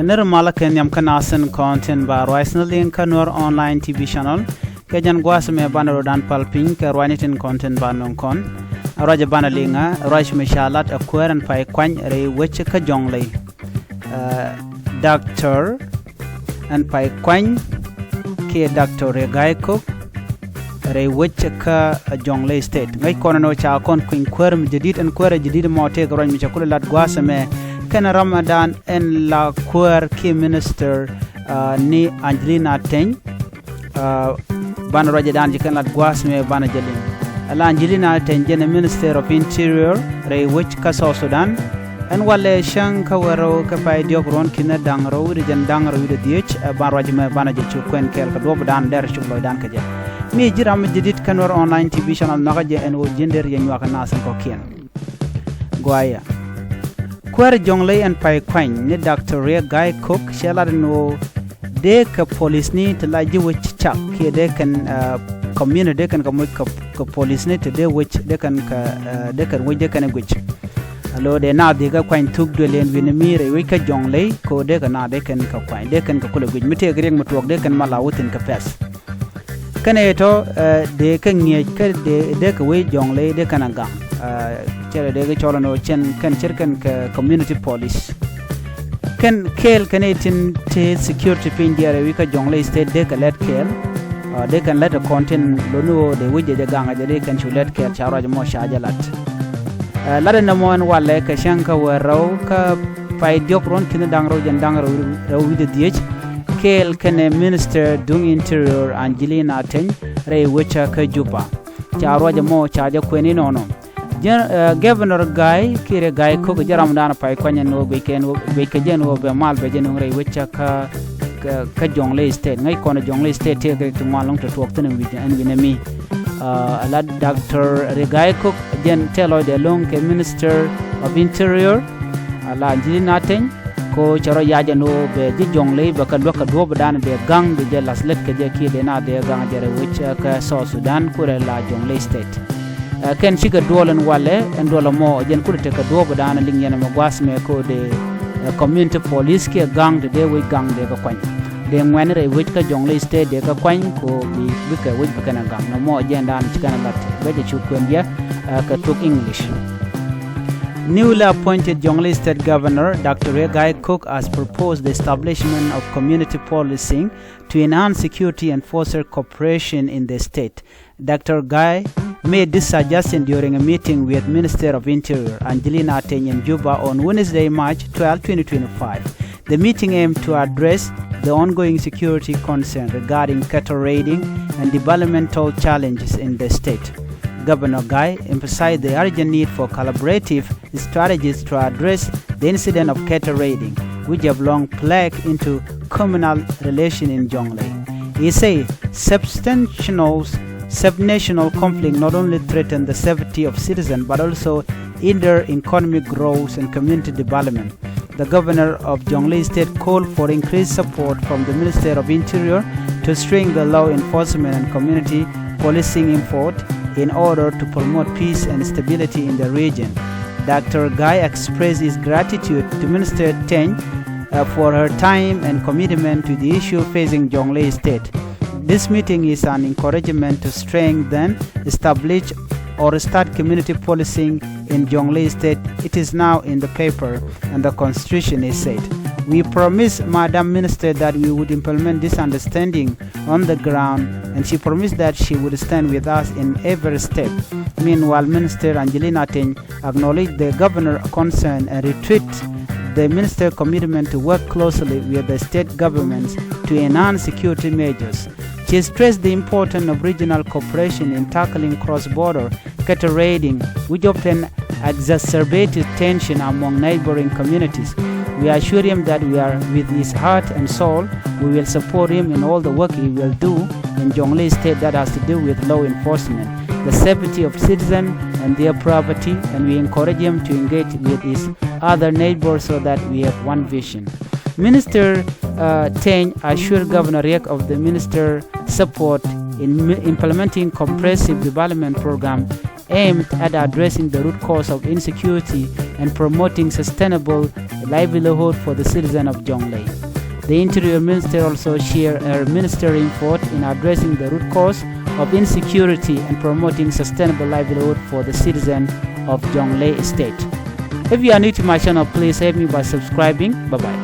ner malaken yam kanasen content ba roisnal link Nuer online TV channel ke jan gwasme banaro dan palping ke roinitin content ba non kon raja banalinga roish mishalat akweran pai kwany re weche ka Jonglei doctor and pai kwany ke doctor re gaiko re weche ka Jonglei state ngai kono cha kon kuin kwerm jadid en kwere jadid mote ko roish michakula lat gwasme kana Ramadan en la kwer ki minister ni Angelina Teny bana roja dan jikan lat gwasme bana jalin ala Angelina Teny jene Minister of Interior re which ka South Sudan en wale shang ka waro ka pay diokron kina dangro de jan dangro de diech ban roja me bana jchu kwen kel ka do dan der chuklo dan ka je mi jiram jidit kan Nuer online TV channel nagaje en o gender ye nywa ka nasan ko kien goya kwer Jonglei en pai kwany ni Dr. Re Guy Cook shelad no de ka police ni tla ji wich chak ke de kan community de kan ka police ni te de wich de kan wich de kan wich alo de na de ga kwany tuk de len win mi re wi ka Jonglei ko de ka na de kan ka kwany de kan ka kula wich mi te greng mutok de kan mala wutin ka pes kane to de kan ngi ka de ka wi Jonglei de kan ga chere de ga cholano chen kan cherkan ka community police kan kel kanetin te security pin diare wi ka Jonglei state de ka let kel de kan let content lonu de wije de ganga de kan chu let kel charo mo shajalat lada na mon wale ka shanka waro ka pai diokron kin dangro jan dangro wi de diech kel kane minister dung interior Angelina Teny re wicha ka juba charo mo chaja kweni nono Governor Guy kire Guy Cook jaram dana pai kwanya no be ken wo be mal be jenu re wecha ka Jonglei state ngai kono Jonglei state te to malong to tok tene wi an winami ala Dr. Re Guy Cook jen telo de long ke Minister of Interior ala Angelina Teny ko charo yaja no be ji Jonglei ba ka do dana de gang de las let ke je ki de na de gang jere wecha ka South Sudan kure la Jonglei state ken shiga dolan wale en dola mo jen kulite ka do dana ling yana magwasme ko de community police ke gang de we gang de ka kwany de ngwane re wich ka Jonglei state de ka kwany ko bi ka wich ka na gang no mo jen dan chikana lat be de chukwendia ka tok English. Newly appointed Jonglei State Governor Dr. Re Guy Cook has proposed the establishment of community policing to enhance security and foster cooperation in the state. Dr. Guy made this suggestion during a meeting with Minister of Interior Angelina Teny in Juba on Wednesday, March 12, 2025. The meeting aimed to address the ongoing security concern regarding cattle raiding and developmental challenges in the state. Governor Guy emphasized the urgent need for collaborative strategies to address the incident of cattle raiding, which have long plagued into communal relations in Jonglei. He said subnational conflict not only threaten the safety of citizens but also hinder economic growth and community development. The governor of Jonglei State called for increased support from the Minister of Interior to strengthen the law enforcement and community policing effort in order to promote peace and stability in the region. Dr. Guy expressed his gratitude to Minister Teny for her time and commitment to the issue facing Jonglei State. This meeting is an encouragement to strengthen, establish, or start community policing in Jonglei State. It is now in the paper and the constitution is said. We promised Madam Minister that we would implement this understanding on the ground, and she promised that she would stand with us in every step. Meanwhile, Minister Angelina Teny acknowledged the governor's concern and reiterated the minister's commitment to work closely with the state governments to enhance security measures. She stressed the importance of regional cooperation in tackling cross-border cattle raiding, which often exacerbates tension among neighboring communities. We assure him that we are with his heart and soul. We will support him in all the work he will do in Jonglei State that has to do with law enforcement, the safety of citizens and their property, and we encourage him to engage with his other neighbors so that we have one vision. Minister Teny assured Governor Riek of the minister's support in implementing comprehensive development program aimed at addressing the root cause of insecurity and promoting sustainable livelihood for the citizen of Jonglei. The Interior Minister also shared a ministerial effort in addressing the root cause of insecurity and promoting sustainable livelihood for the citizen of Jonglei State. If you are new to my channel, please help me by subscribing. Bye-bye.